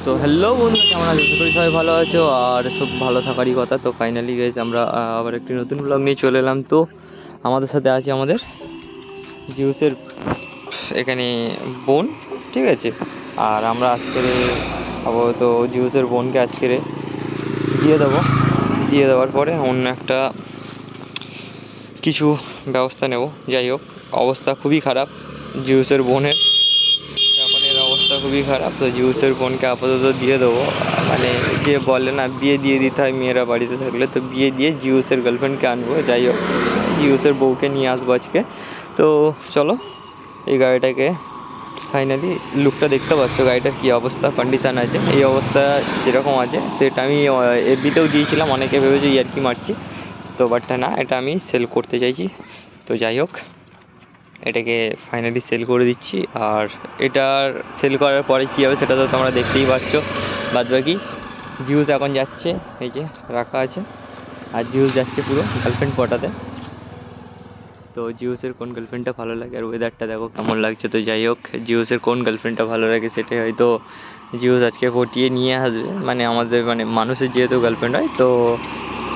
তো হ্যালো বন্ধু, কেমন আছো? আশা করি সবাই ভালো আছো আর সব ভালো থাকারই কথা। তো ফাইনালি গাইজ আমরা আবার একটি নতুন ব্লগ নিয়ে চলে এলাম। তো আমাদের সাথে আছে আমাদের জিউসের এখানে বোন, ঠিক আছে। আর আমরা আজকের আপাতত জিউসের বোনকে আজকের দিয়ে দেবো। দিয়ে দেওয়ার পরে অন্য একটা কিছু ব্যবস্থা নেব। যাই হোক, অবস্থা খুবই খারাপ জিউসের বোনের, এখন এর অবস্থা খুবই খারাপ। তো জিউসের বোনকে আপাতত দিয়ে দেবো। মানে যে বলে না, বিয়ে দিয়ে দিতে হয় মেয়েরা বাড়িতে থাকলে, তো বিয়ে দিয়ে জিউসের গার্লফ্রেন্ডকে আনবো। যাই হোক, জিউসের বউকে নিয়ে আসবো আজকে। তো চলো, এই গাড়িটাকে ফাইনালি লুকটা দেখতে পাচ্ছ, গাড়িটার কী অবস্থা কন্ডিশান আছে। এই অবস্থা যেরকম আছে, তো এটা আমি এফবিতেও দিয়েছিলাম, অনেকে ভেবেছে ইয়ার্কি মারছি, তো বাট না, এটা আমি সেল করতে চাইছি। তো যাই হোক, এটাকে ফাইনালি সেল করে দিচ্ছি। আর এটার সেল করার পরে কী হবে সেটা তো তোমরা দেখতেই পাচ্ছ। বাদ বাকি জিউস এখন যাচ্ছে, এই যে রাখা আছে, আর জিউস যাচ্ছে পুরো গার্লফ্রেন্ড পটাতে। তো জিউসের কোন গার্লফ্রেন্ডটা ভালো লাগে, আর ওয়েদারটা দেখো কেমন লাগছে। তো যাই হোক, জিউসের কোন গার্লফ্রেন্ডটা ভালো লাগে সেটাই হয়তো জিউস আজকে পটিয়ে নিয়ে আসবে। মানে আমাদের মানে মানুষের যেহেতু গার্লফ্রেন্ড হয়, তো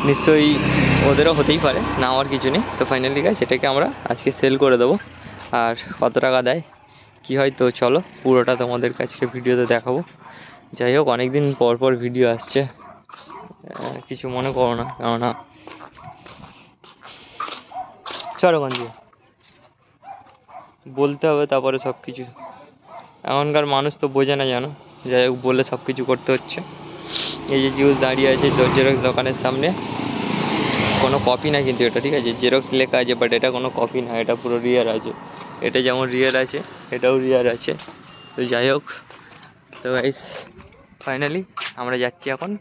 নিশ্চয়ই ওদেরও হতেই পারে, না হওয়ার কিছু নেই। তো ফাইনালি গাইস, সেটাকে আমরা আজকে সেল করে দেবো। আর কত টাকা দেয় কী হয়, তো চলো পুরোটা তোমাদের কাছে ভিডিওতে দেখাবো। যাই হোক, অনেক দিন পর পর ভিডিও আসছে, কিছু মনে করো না, কেননা চরগঞ্জ বলতে হবে তারপরে সব কিছু। এখনকার মানুষ তো বোঝে না, জানো। যাই হোক, বলে সব কিছু করতে হচ্ছে। এই যে জিউস দাঁড়িয়ে আছে জেরক্স দোকানের সামনে, কোনো কপি না কিন্তু এটা, ঠিক আছে। জেরক্স লেখা আছে, বাট এটা কোনো কপি না, এটা পুরো রিয়ার আছে। এটা যেমন রিয়ার আছে, এটাও রিয়ার আছে। তো যাই হোক, তো গাইস ফাইনালি আমরা যাচ্ছি এখন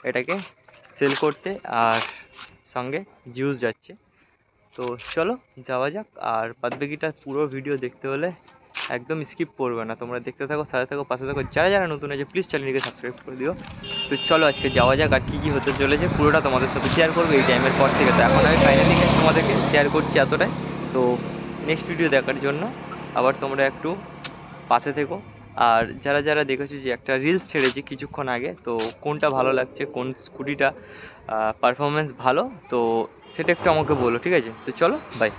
এটাকে সেল করতে, আর সঙ্গে জিউস যাচ্ছে। তো চলো যাওয়া যাক। আর বাদবাকিটা পুরো ভিডিও দেখতে হলে একদম স্কিপ করবে না, তোমরা দেখতে থাকো, সাথে থাকো, পাশে থাকো। যারা যারা নতুন আছে প্লিজ চ্যানেলটিকে সাবস্ক্রাইব করে দিও। তো চলো আজকে যাওয়া যাক, আর কী কী হতে চলেছে পুরোটা তোমাদের সাথে শেয়ার করবো এই টাইমের পর থেকে। তো এখন আমি ফাইনালি তোমাদেরকে শেয়ার করছি এতটাই। তো নেক্সট ভিডিও দেখার জন্য আবার তোমরা একটু পাশে থেকো। আর যারা যারা দেখেছো যে একটা রিলস ছেড়েছি কিছুক্ষণ আগে, তো কোনটা ভালো লাগছে, কোন স্কুটিটা পারফরমেন্স ভালো, তো সেটা একটু আমাকে বলো, ঠিক আছে। তো চলো, বাই।